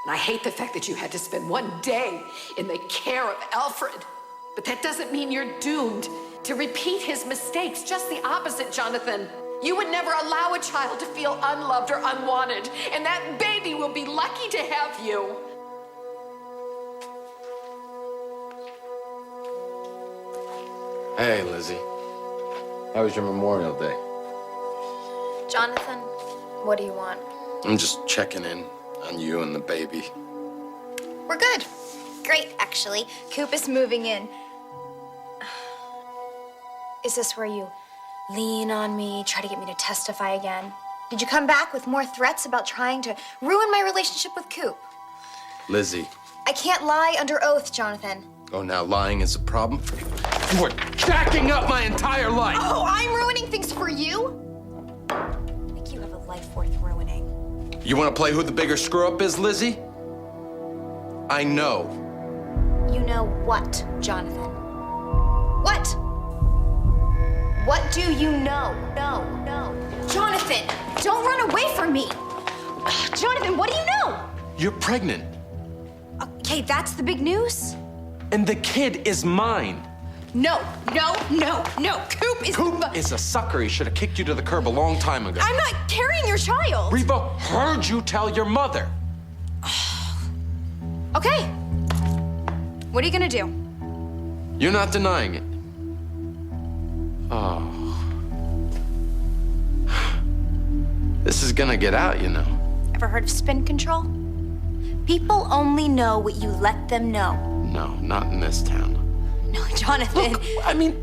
And I hate the fact that you had to spend one day in the care of Alfred. But that doesn't mean you're doomed to repeat his mistakes. Just the opposite, Jonathan. You would never allow a child to feel unloved or unwanted, and that baby will be lucky to have you. Hey, Lizzie. How was your Memorial Day? Jonathan, what do you want? I'm just checking in on you and the baby. We're good. Great, actually. Coop is moving in. Is this where you lean on me, try to get me to testify again? Did you come back with more threats about trying to ruin my relationship with Coop? Lizzie. I can't lie under oath, Jonathan. Oh, now lying is a problem? You are jacking up my entire life! Oh, I'm ruining things for you? I think you have a life worth ruining. You want to play who the bigger screw-up is, Lizzie? I know. You know what, Jonathan? What? What do you know? No. Jonathan, don't run away from me. Jonathan, what do you know? You're pregnant. Okay, that's the big news? And the kid is mine. No. Coop is a sucker. He should have kicked you to the curb a long time ago. I'm not carrying your child. Reva heard you tell your mother. Okay. What are you gonna do? You're not denying it. Oh. This is gonna get out, you know. Ever heard of spin control? People only know what you let them know. No, not in this town. No, Jonathan. Look, I mean,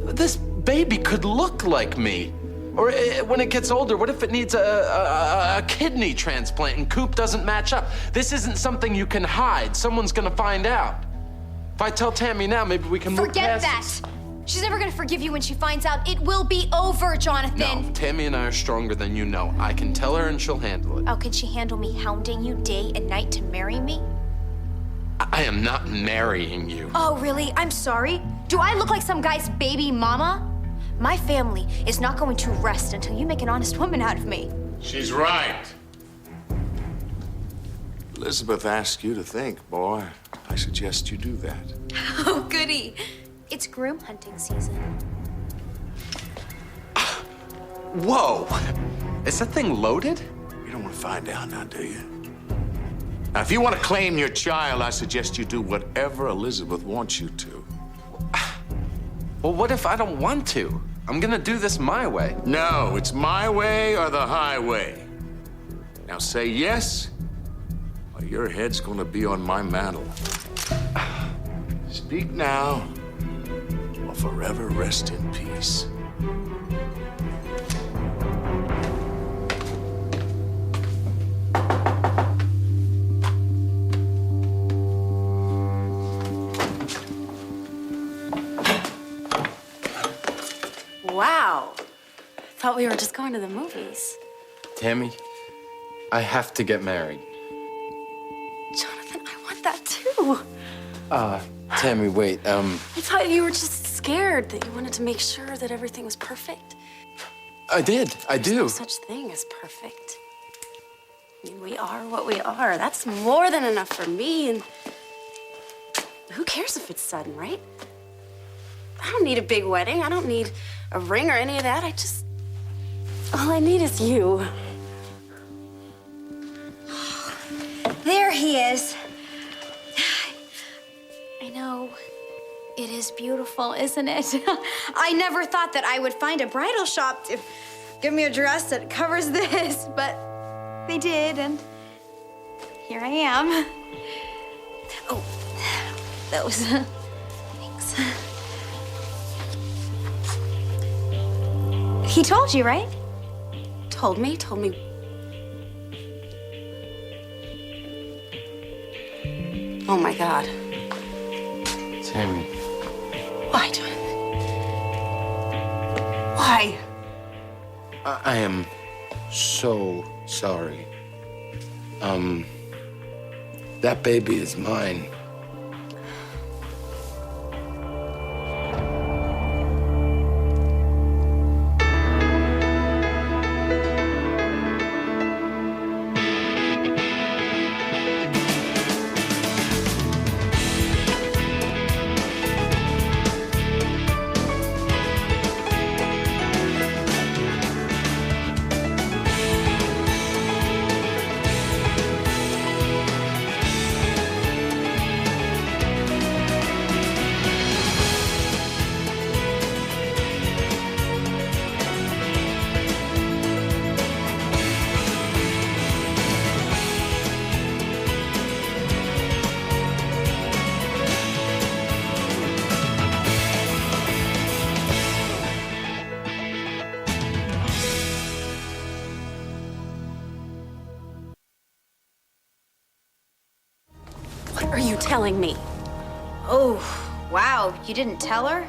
this baby could look like me. Or when it gets older, what if it needs a kidney transplant and Coop doesn't match up? This isn't something you can hide. Someone's gonna find out. If I tell Tammy now, maybe we can move Forget past that. She's never gonna forgive you when she finds out. It will be over, Jonathan. No, Tammy and I are stronger than you know. I can tell her and she'll handle it. Oh, can she handle me hounding you day and night to marry me? I am not marrying you. Oh, really? I'm sorry. Do I look like some guy's baby mama? My family is not going to rest until you make an honest woman out of me. She's right. Elizabeth asked you to think, boy. I suggest you do that. Oh, goody. It's groom hunting season. Whoa! Is that thing loaded? You don't want to find out now, do you? Now, if you want to claim your child, I suggest you do whatever Elizabeth wants you to. Well, what if I don't want to? I'm gonna do this my way. No, it's my way or the highway. Now say yes, or your head's gonna be on my mantle. Speak now, or forever rest in peace. Wow. Thought we were just going to the movies. Tammy, I have to get married. Jonathan, I want that too. Tammy, wait, I thought you were just scared that you wanted to make sure that everything was perfect. I do. There's no such thing as perfect. I mean, we are what we are. That's more than enough for me, and who cares if it's sudden, right? I don't need a big wedding. I don't need a ring or any of that. All I need is you. There he is. I know. It is beautiful, isn't it? I never thought that I would find a bridal shop to give me a dress that covers this, but they did, and here I am. Oh, that was... thanks. He told you, right? Told me. Oh my God. Tammy. Why, Jonathan? Why? I am so sorry. That baby is mine. telling me. Oh, wow, you didn't tell her?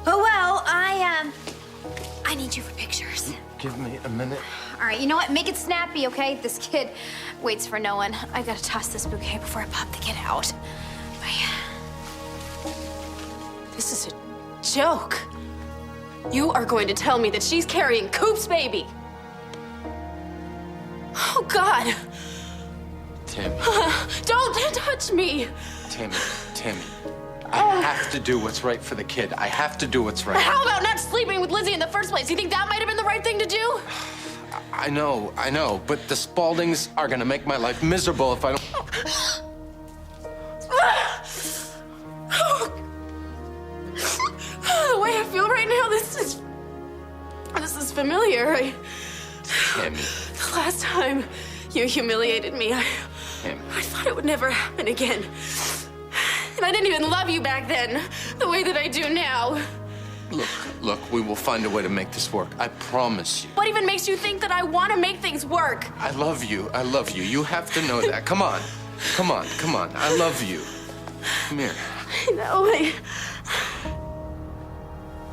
Oh, well, I need you for pictures. Give me a minute. All right, you know what? Make it snappy, okay? This kid waits for no one. I gotta toss this bouquet before I pop the kid out. This is a joke. You are going to tell me that she's carrying Coop's baby. Oh, God. Tammy. Don't touch me. Tammy. I have to do what's right for the kid. I have to do what's right. How about not sleeping with Lizzie in the first place? You think that might have been the right thing to do? I know, but the Spauldings are gonna make my life miserable if I don't. The way I feel right now, this is familiar. Tammy. The last time you humiliated me, I thought it would never happen again. And I didn't even love you back then, the way that I do now. Look, we will find a way to make this work. I promise you. What even makes you think that I want to make things work? I love you. You have to know that. Come on. I love you. Come here.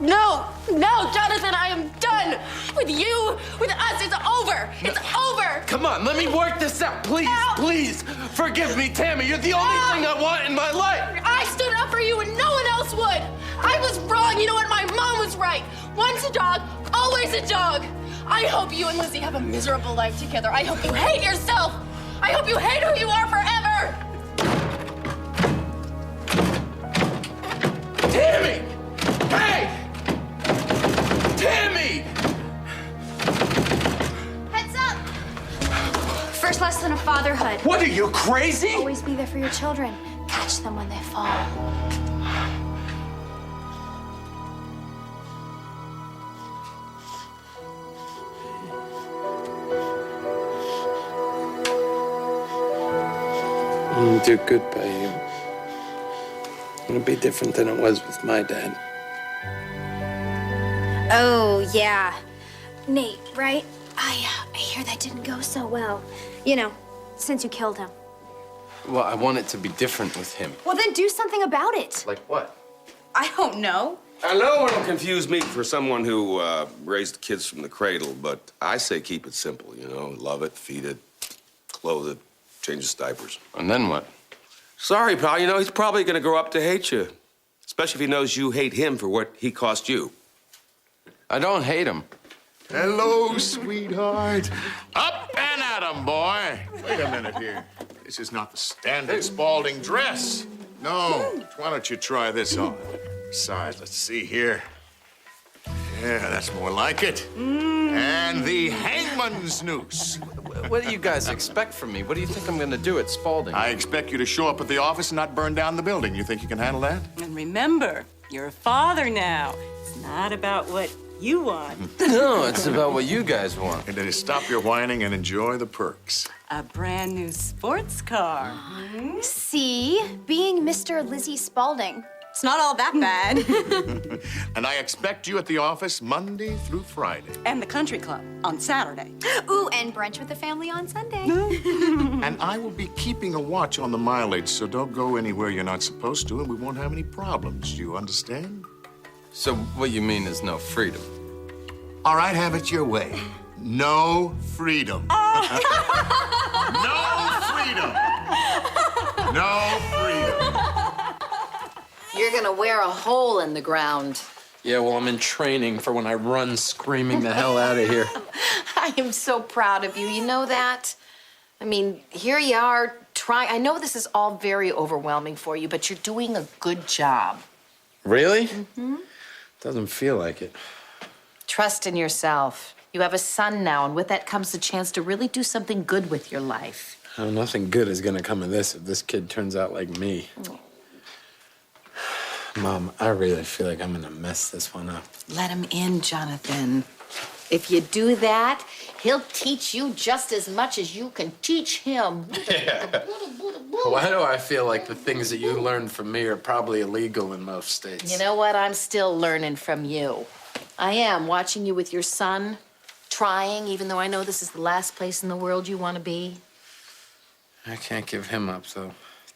No, Jonathan, I am done. With you, with us, it's over. It's over. Come on, let me work this out. Please. Forgive me, Tammy. You're the only thing I want in my life. I stood up for you and no one else would. I was wrong. You know what? My mom was right. Once a dog, always a dog. I hope you and Lizzie have a miserable life together. I hope you hate yourself. I hope you hate who you are forever. Tammy! Hey! Tammy! Heads up! First lesson of fatherhood. What are you, crazy? Always be there for your children. Catch them when they fall. I'm gonna do good by you. It'll be different than it was with my dad. Oh, yeah. Nate, right? I hear that didn't go so well. You know, since you killed him. Well, I want it to be different with him. Well, then do something about it. Like what? I don't know. I know it'll confuse me for someone who raised kids from the cradle, but I say keep it simple, you know? Love it, feed it, clothe it, change its diapers. And then what? Sorry, pal, you know, he's probably gonna grow up to hate you. Especially if he knows you hate him for what he cost you. I don't hate him. Hello, sweetheart. Up and at 'em, boy. Wait a minute here. This is not the standard Spaulding dress. No. Why don't you try this on? Besides, let's see here. Yeah, that's more like it. And the hangman's noose. What do you guys expect from me? What do you think I'm gonna do at Spaulding? I expect you to show up at the office and not burn down the building. You think you can handle that? And remember, you're a father now. It's not about what you want. No, it's about what you guys want. And then stop your whining and enjoy the perks. A brand new sports car. See, being Mr. Lizzie Spaulding, it's not all that bad. And I expect you at the office Monday through Friday. And the country club on Saturday. Ooh, and brunch with the family on Sunday. And I will be keeping a watch on the mileage, so don't go anywhere you're not supposed to, and we won't have any problems. Do you understand? So what you mean is no freedom? All right, have it your way. No freedom. No freedom. No freedom. You're gonna wear a hole in the ground. Yeah, well, I'm in training for when I run screaming the hell out of here. I am so proud of you. You know that? I mean, here you are trying. I know this is all very overwhelming for you, but you're doing a good job. Really? Mm-hmm. Doesn't feel like it. Trust in yourself. You have a son now, and with that comes the chance to really do something good with your life. Oh, nothing good is gonna come of this if this kid turns out like me. Mom, I really feel like I'm gonna mess this one up. Let him in, Jonathan. If you do that, he'll teach you just as much as you can teach him. Why do I feel like the things that you learned from me are probably illegal in most states? You know what? I'm still learning from you. I am, watching you with your son, trying, even though I know this is the last place in the world you want to be. I can't give him up, though.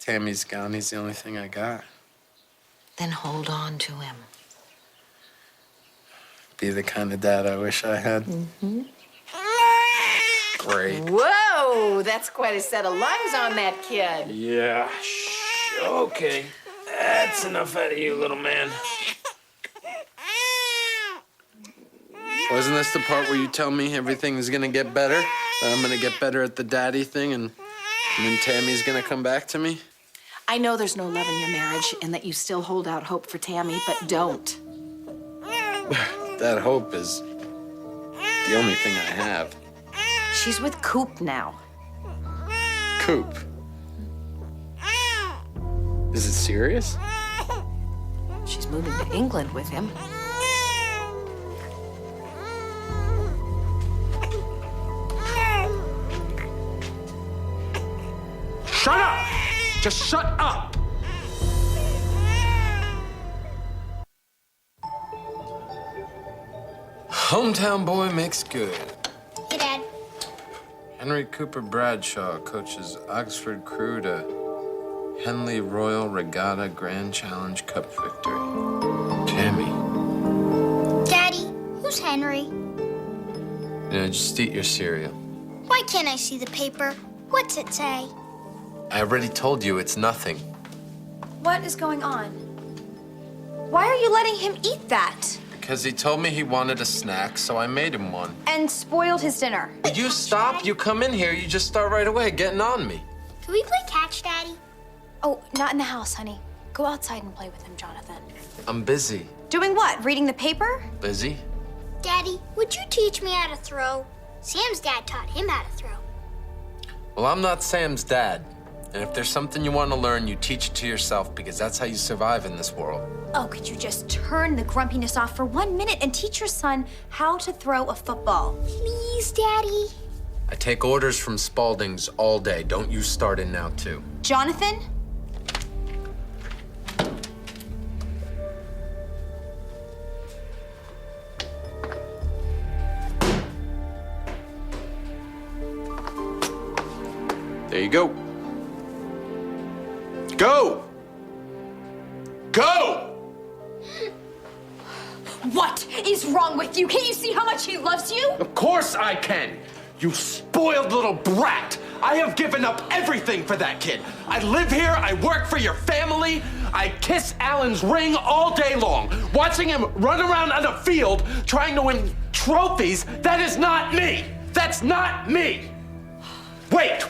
Tammy's gone, he's the only thing I got. Then hold on to him. Be the kind of dad I wish I had. Mm-hmm. Great. Whoa, that's quite a set of lungs on that kid. Yeah, okay. That's enough out of you, little man. Wasn't this the part where you tell me everything's gonna get better? That I'm gonna get better at the daddy thing and then Tammy's gonna come back to me? I know there's no love in your marriage and that you still hold out hope for Tammy, but don't. That hope is the only thing I have. She's with Coop now. Coop. Is it serious? She's moving to England with him. Shut up! Just shut up! Hometown boy makes good. Hey, Dad. Henry Cooper Bradshaw coaches Oxford crew to Henley Royal Regatta Grand Challenge Cup victory. Tammy. Daddy, who's Henry? Just eat your cereal. Why can't I see the paper? What's it say? I already told you it's nothing. What is going on? Why are you letting him eat that? Because he told me he wanted a snack, so I made him one. And spoiled his dinner. Will you stop? You come in here, you just start right away getting on me. Can we play catch, Daddy? Oh, not in the house, honey. Go outside and play with him, Jonathan. I'm busy. Doing what? Reading the paper? Busy? Daddy, would you teach me how to throw? Sam's dad taught him how to throw. Well, I'm not Sam's dad. And if there's something you want to learn, you teach it to yourself because that's how you survive in this world. Oh, could you just turn the grumpiness off for 1 minute and teach your son how to throw a football? Please, Daddy. I take orders from Spalding's all day. Don't you start in now, too. Jonathan? There you go. Go! Go! What is wrong with you? Can't you see how much he loves you? Of course I can. You spoiled little brat. I have given up everything for that kid. I live here, I work for your family. I kiss Alan's ring all day long. Watching him run around on a field trying to win trophies, that is not me. That's not me. Wait.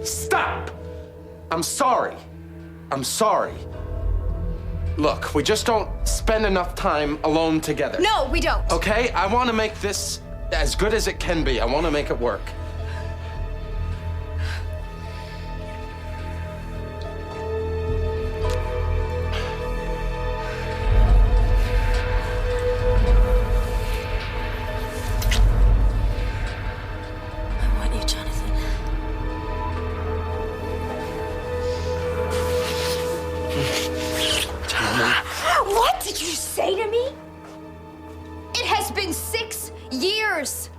Stop. I'm sorry. Look, we just don't spend enough time alone together. No, we don't. Okay? I want to make this as good as it can be. I want to make it work. I want you, Jonathan. What did you say to me? It has been 6 years.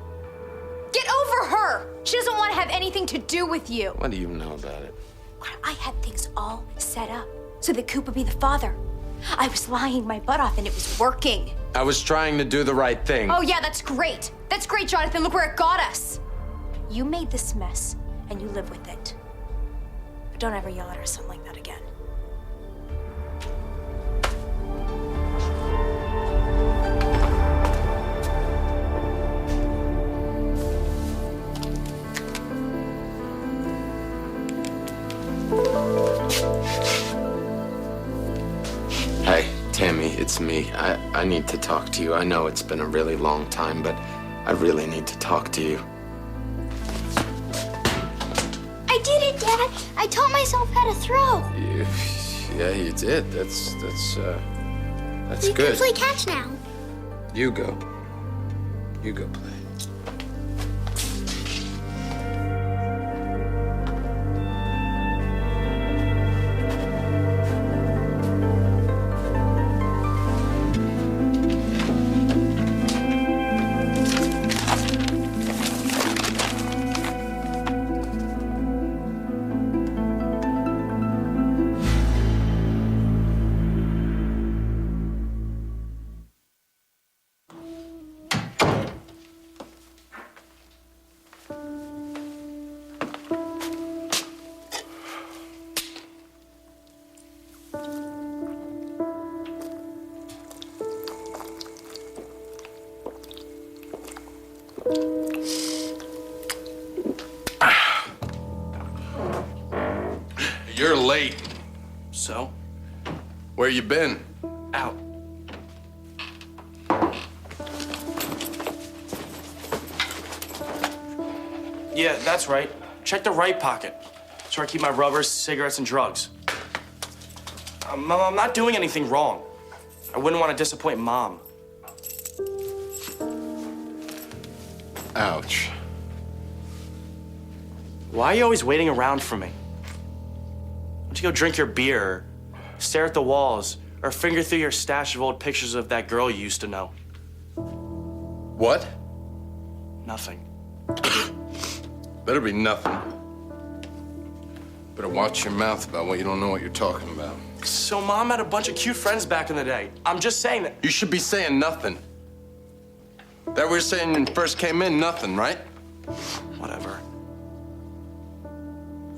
Get over her. She doesn't want to have anything to do with you. What do you know about it? I had things all set up so that Coop would be the father. I was lying my butt off and it was working. I was trying to do the right thing. Oh, yeah, that's great. That's great, Jonathan. Look where it got us. You made this mess and you live with it. But don't ever yell at our son like that again. Hey, Tammy, it's me. I need to talk to you. I know it's been a really long time, but I really need to talk to you. I did it, Dad. I taught myself how to throw. Yeah, you did. That's We good. can play catch now. You go play. You're late. So? Where you been? Out. Yeah, that's right. Check the right pocket. That's where I keep my rubbers, cigarettes, and drugs. I'm not doing anything wrong. I wouldn't want to disappoint Mom. Ouch. Why are you always waiting around for me? Why don't you go drink your beer, stare at the walls, or finger through your stash of old pictures of that girl you used to know? What? Nothing. Better be nothing. Better watch your mouth about what you don't know what you're talking about. So Mom had a bunch of cute friends back in the day. I'm just saying that. You should be saying nothing. That we were saying when you first came in, nothing, right? Whatever.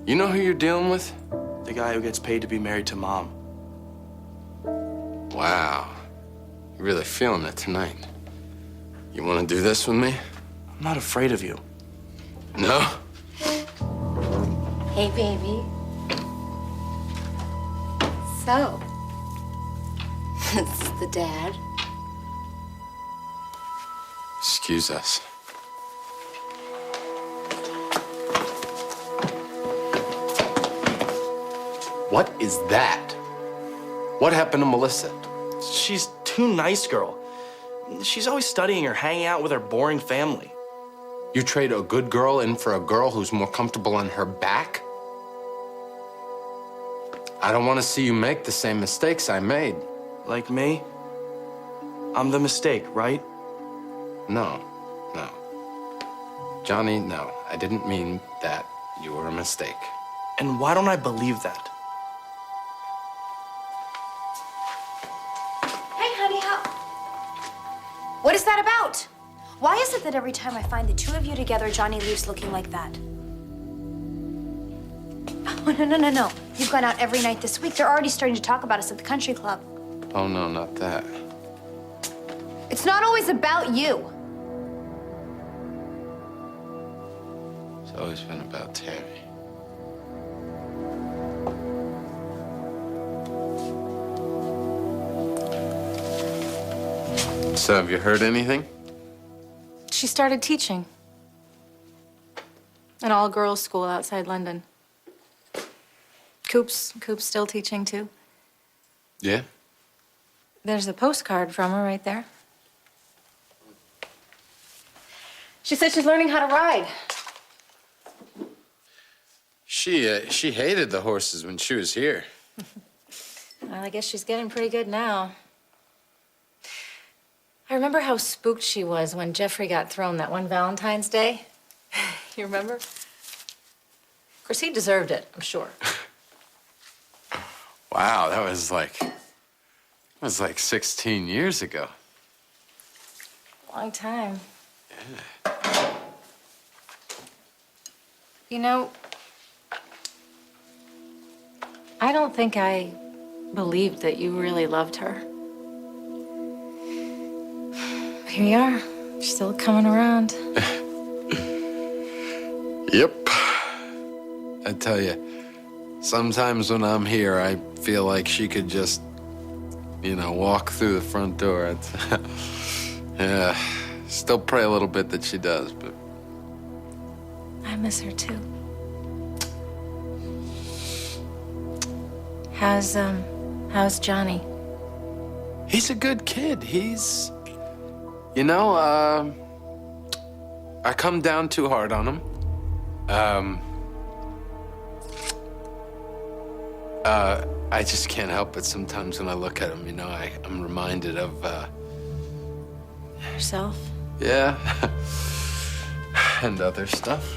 You know who you're dealing with? The guy who gets paid to be married to Mom. Wow. You're really feeling it tonight. You want to do this with me? I'm not afraid of you. No? Hey, baby. So, this is the dad. Excuse us. What is that? What happened to Melissa? She's too nice, girl. She's always studying or hanging out with her boring family. You trade a good girl in for a girl who's more comfortable on her back? I don't want to see you make the same mistakes I made. Like me? I'm the mistake, right? No. Johnny, no. I didn't mean that. You were a mistake. And why don't I believe that? Hey, honey, what is that about? Why is it that every time I find the two of you together, Johnny leaves looking like that? Oh, no. You've gone out every night this week. They're already starting to talk about us at the country club. Oh, no, not that. It's not always about you. It's always been about Tammy. So, have you heard anything? She started teaching. An all-girls school outside London. Coop's still teaching, too. Yeah? There's a postcard from her right there. She said she's learning how to ride. She hated the horses when she was here. Well, I guess she's getting pretty good now. I remember how spooked she was when Jeffrey got thrown that one Valentine's Day. You remember? Of course, he deserved it, I'm sure. Wow, that was like 16 years ago. Long time. Yeah. You know, I don't think I believed that you really loved her. Here you are, still coming around. Yep. I tell you, sometimes when I'm here, I feel like she could just, walk through the front door. Yeah, still pray a little bit that she does, but... I miss her, too. How's Johnny? He's a good kid. He's... I come down too hard on him. I just can't help it sometimes when I look at him, I'm reminded of, Yourself? Yeah. And other stuff.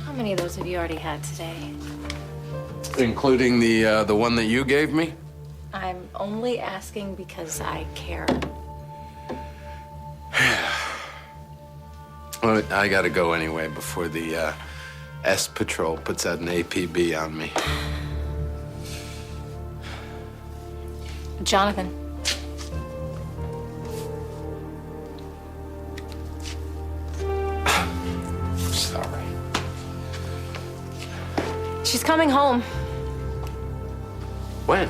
How many of those have you already had today? Including the one that you gave me? I'm only asking because I care. Well, I gotta go anyway before the S Patrol puts out an APB on me. Jonathan. He's coming home When?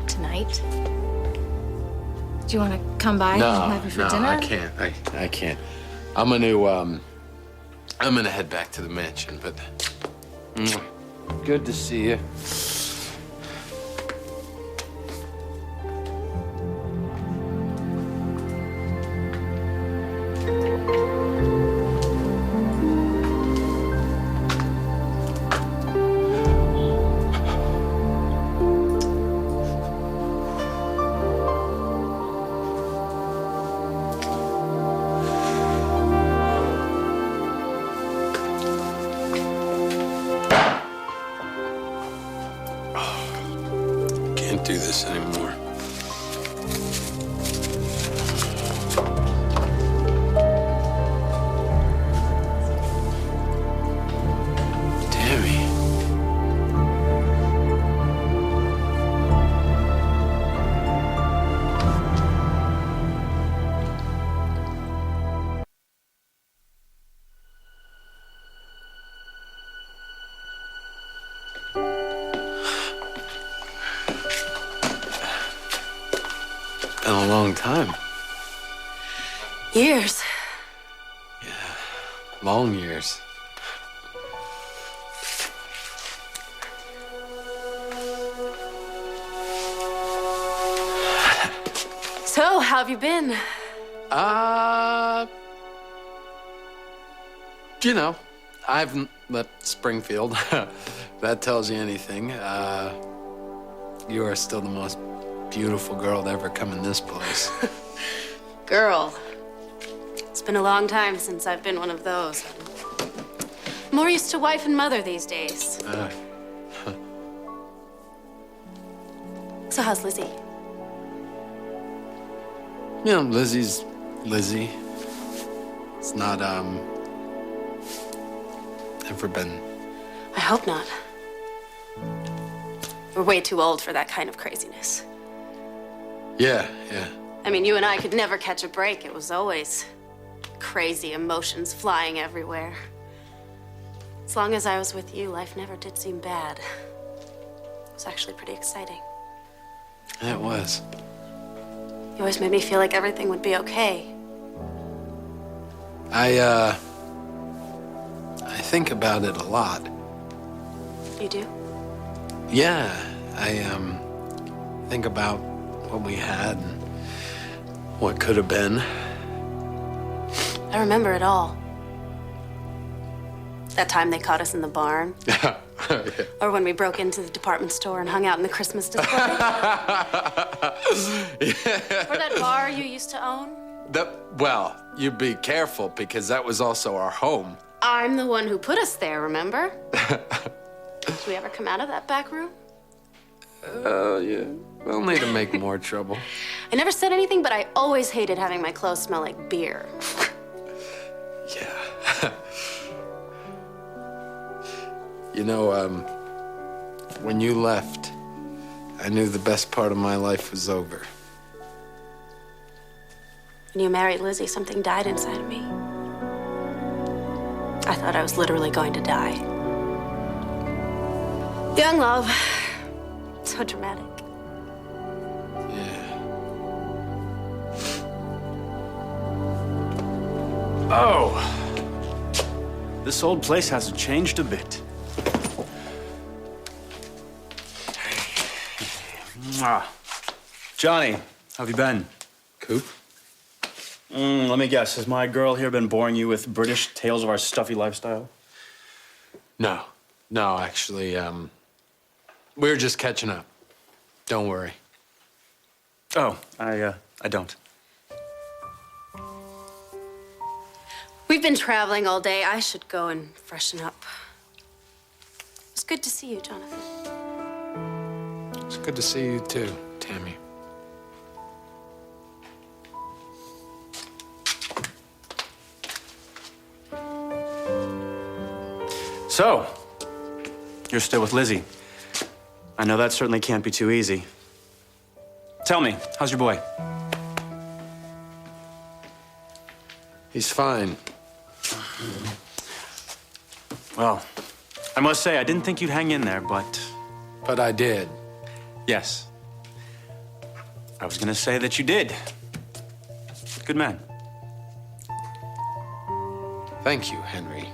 Tonight? Do you want to come by and have you for dinner? I can't. I can't. I'm gonna head back to the mansion, but good to see you. Can't do this anymore. Tammy. Been a long time. years. Long years. So, how have you been? You know, I haven't left Springfield. That tells you anything. You are still the most beautiful girl to ever come in this place. Girl. It's been a long time since I've been one of those. More used to wife and mother these days. So how's Lizzie? You know, Lizzie's Lizzie. It's not, ever been. I hope not. We're way too old for that kind of craziness. Yeah. I mean, you and I could never catch a break. It was always crazy emotions flying everywhere. As long as I was with you, life never did seem bad. It was actually pretty exciting. It was. You always made me feel like everything would be okay. I think about it a lot. You do? Yeah, I think about what we had and what could have been. I remember it all. That time they caught us in the barn. Yeah. Or when we broke into the department store and hung out in the Christmas display. Or that bar you used to own. Well, you be careful because that was also our home. I'm the one who put us there, remember? Did we ever come out of that back room? Oh, yeah. Only to make more trouble. I never said anything, but I always hated having my clothes smell like beer. Yeah. You know, when you left, I knew the best part of my life was over. When you married Lizzie, something died inside of me. I thought I was literally going to die. Young love. So dramatic. Yeah. Oh. This old place hasn't changed a bit. Mwah. Johnny, how have you been? Coop? Let me guess, has my girl here been boring you with British tales of our stuffy lifestyle? No, actually, we were just catching up. Don't worry. Oh, I don't. We've been traveling all day. I should go and freshen up. It's good to see you, Jonathan. It's good to see you too, Tammy. So, you're still with Lizzie. I know that certainly can't be too easy. Tell me, how's your boy? He's fine. Well, I must say, I didn't think you'd hang in there, but... But I did. Yes. I was gonna say that you did. Good man. Thank you, Henry.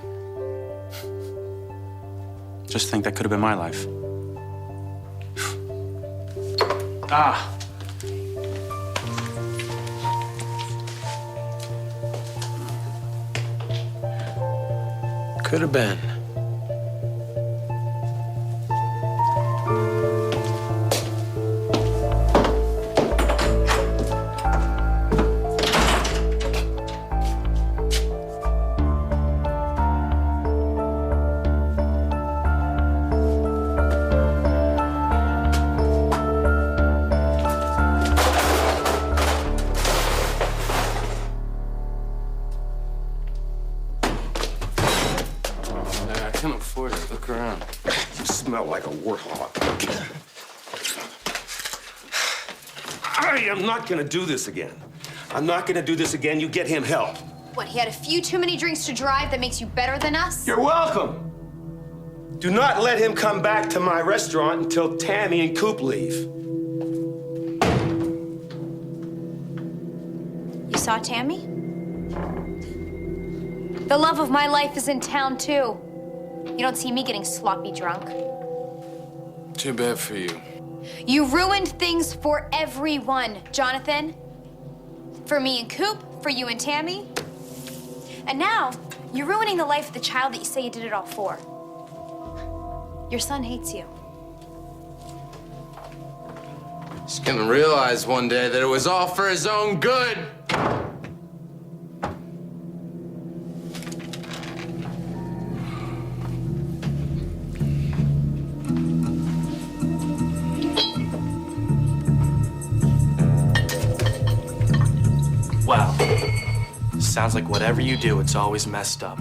Just think that could have been my life. Ah. Could have been. I can't afford it. Look around. You smell like a warthog. I am not gonna do this again. I'm not gonna do this again. You get him help. What, he had a few too many drinks to drive that makes you better than us? You're welcome. Do not let him come back to my restaurant until Tammy and Coop leave. You saw Tammy? The love of my life is in town, too. You don't see me getting sloppy drunk. Too bad for you. You ruined things for everyone, Jonathan. For me and Coop, for you and Tammy. And now, you're ruining the life of the child that you say you did it all for. Your son hates you. He's gonna realize one day that it was all for his own good. Wow. Sounds like whatever you do, it's always messed up.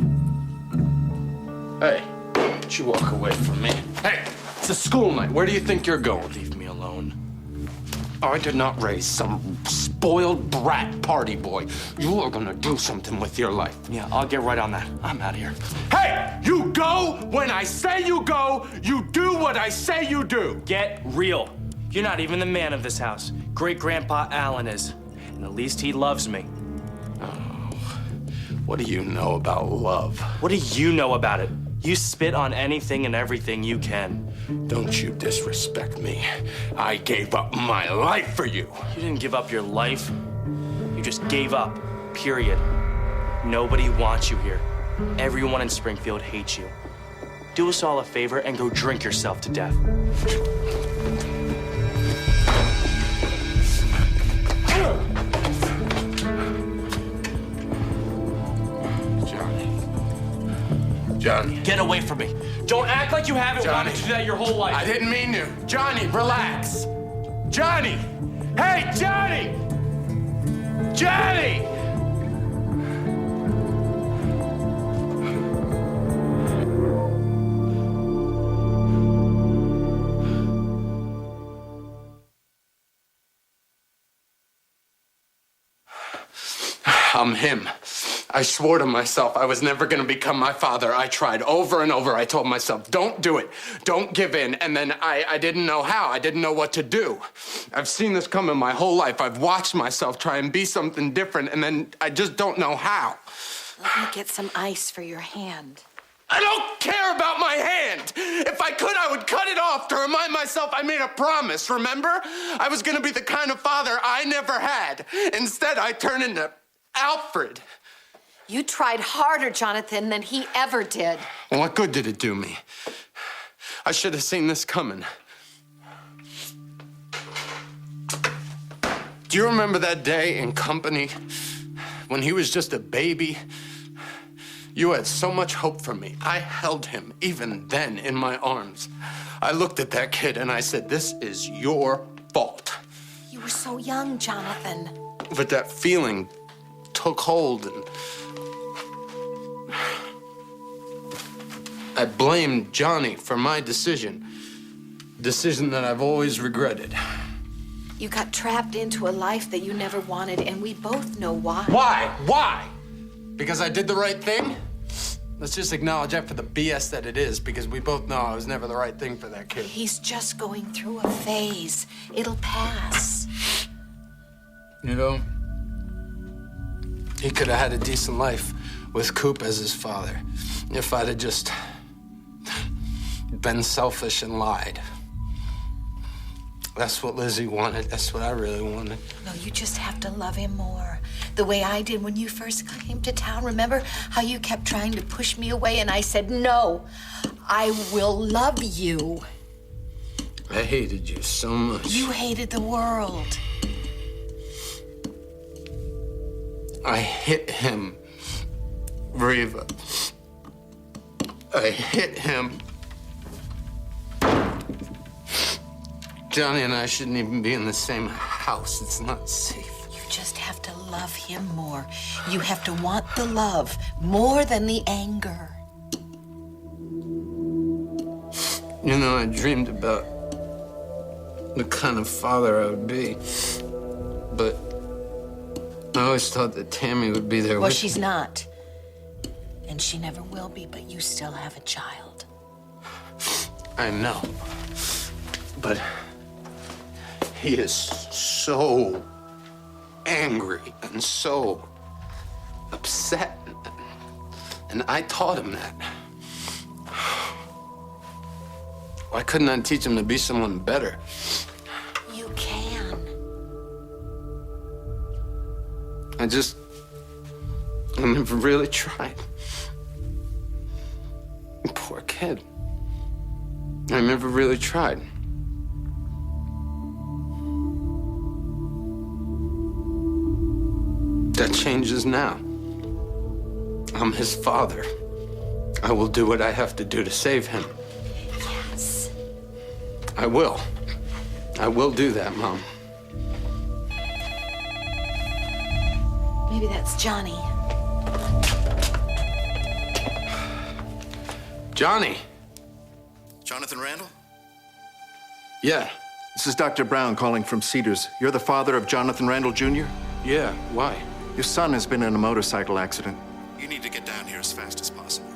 Hey, don't you walk away from me. Hey, it's a school night. Where do you think you're going? Leave me alone. I did not raise some spoiled brat party boy. You are gonna do something with your life. Yeah, I'll get right on that. I'm out of here. Hey, you go when I say you go. You do what I say you do. Get real. You're not even the man of this house. Great-grandpa Alan is. And at least he loves me. What do you know about love? What do you know about it? You spit on anything and everything you can. Don't you disrespect me. I gave up my life for you. You didn't give up your life. You just gave up, period. Nobody wants you here. Everyone in Springfield hates you. Do us all a favor and go drink yourself to death. Johnny. Get away from me. Don't act like you haven't wanted to do that your whole life. I didn't mean to. Johnny, relax. Johnny! Hey, Johnny! Johnny! I'm him. I swore to myself I was never gonna become my father. I tried over and over. I told myself, don't do it. Don't give in. And then I didn't know how. I didn't know what to do. I've seen this coming my whole life. I've watched myself try and be something different, and then I just don't know how. Let me get some ice for your hand. I don't care about my hand. If I could, I would cut it off to remind myself I made a promise, remember? I was gonna be the kind of father I never had. Instead, I turned into Alfred. You tried harder, Jonathan, than he ever did. Well, what good did it do me? I should have seen this coming. Do you remember that day in company when he was just a baby? You had so much hope for me. I held him, even then, in my arms. I looked at that kid and I said, this is your fault. You were so young, Jonathan. But that feeling took hold, and I blamed Johnny for my decision. Decision that I've always regretted. You got trapped into a life that you never wanted, and we both know why. Why? Why? Because I did the right thing? Let's just acknowledge that for the BS that it is, because we both know I was never the right thing for that kid. He's just going through a phase. It'll pass. You know, he could have had a decent life with Coop as his father if I'd have just been selfish and lied. That's what Lizzie wanted. That's what I really wanted. No, you just have to love him more. The way I did when you first came to town. Remember how you kept trying to push me away and I said, no, I will love you. I hated you so much. You hated the world. I hit him, Reva. I hit him. Johnny and I shouldn't even be in the same house. It's not safe. You just have to love him more. You have to want the love more than the anger. You know, I dreamed about the kind of father I would be. But I always thought that Tammy would be there Well, with she's me. not. And she never will be, but you still have a child. I know. But he is so angry and so upset. And I taught him that. Why couldn't I teach him to be someone better? You can. I never really tried. Poor kid. I never really tried. That changes now. I'm his father. I will do what I have to do to save him. Yes. I will. I will do that, Mom. Maybe that's Johnny. Johnny. Jonathan Randall? Yeah. This is Dr. Brown calling from Cedars. You're the father of Jonathan Randall Jr.? Yeah, why? Your son has been in a motorcycle accident. You need to get down here as fast as possible.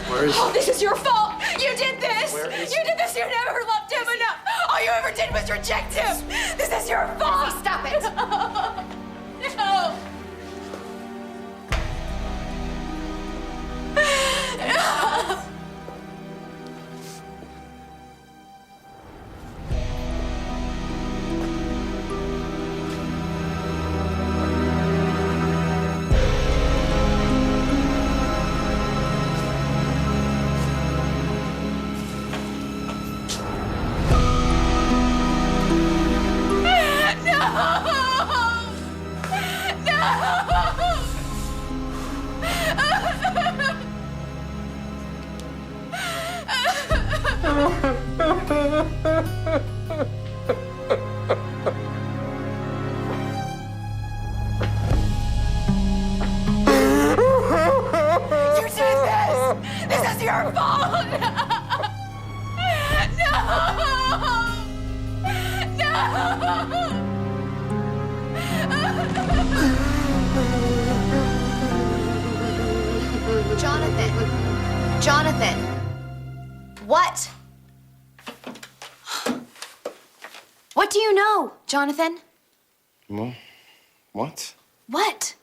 Where is Oh, this is your fault! You did this! Where is You did this! You never loved him enough! All you ever did was reject him! This is your fault! Stop it! No! You did this! This is your fault! Jonathan. Jonathan. What? What do you know, Jonathan? Well, what? What?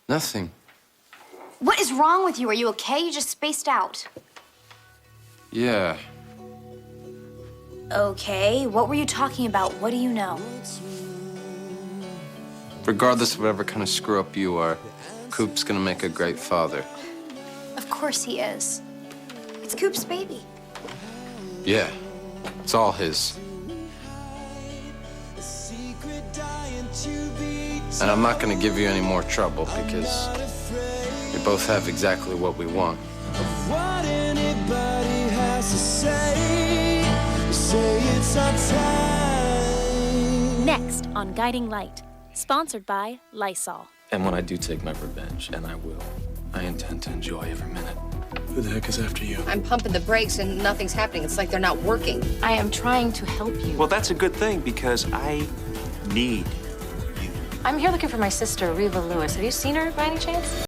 Nothing. What is wrong with you? Are you okay? You just spaced out. Yeah. Okay, what were you talking about? What do you know? Regardless of whatever kind of screw up you are, Coop's gonna make a great father. Of course he is. It's Coop's baby. Yeah. It's all his. And I'm not gonna give you any more trouble because we both have exactly what we want. What anybody has to say it's our time. Next on Guiding Light, sponsored by Lysol. And when I do take my revenge, and I will, I intend to enjoy every minute. Who the heck is after you? I'm pumping the brakes and nothing's happening. It's like they're not working. I am trying to help you. Well, that's a good thing because I need you. I'm here looking for my sister, Reva Lewis. Have you seen her by any chance?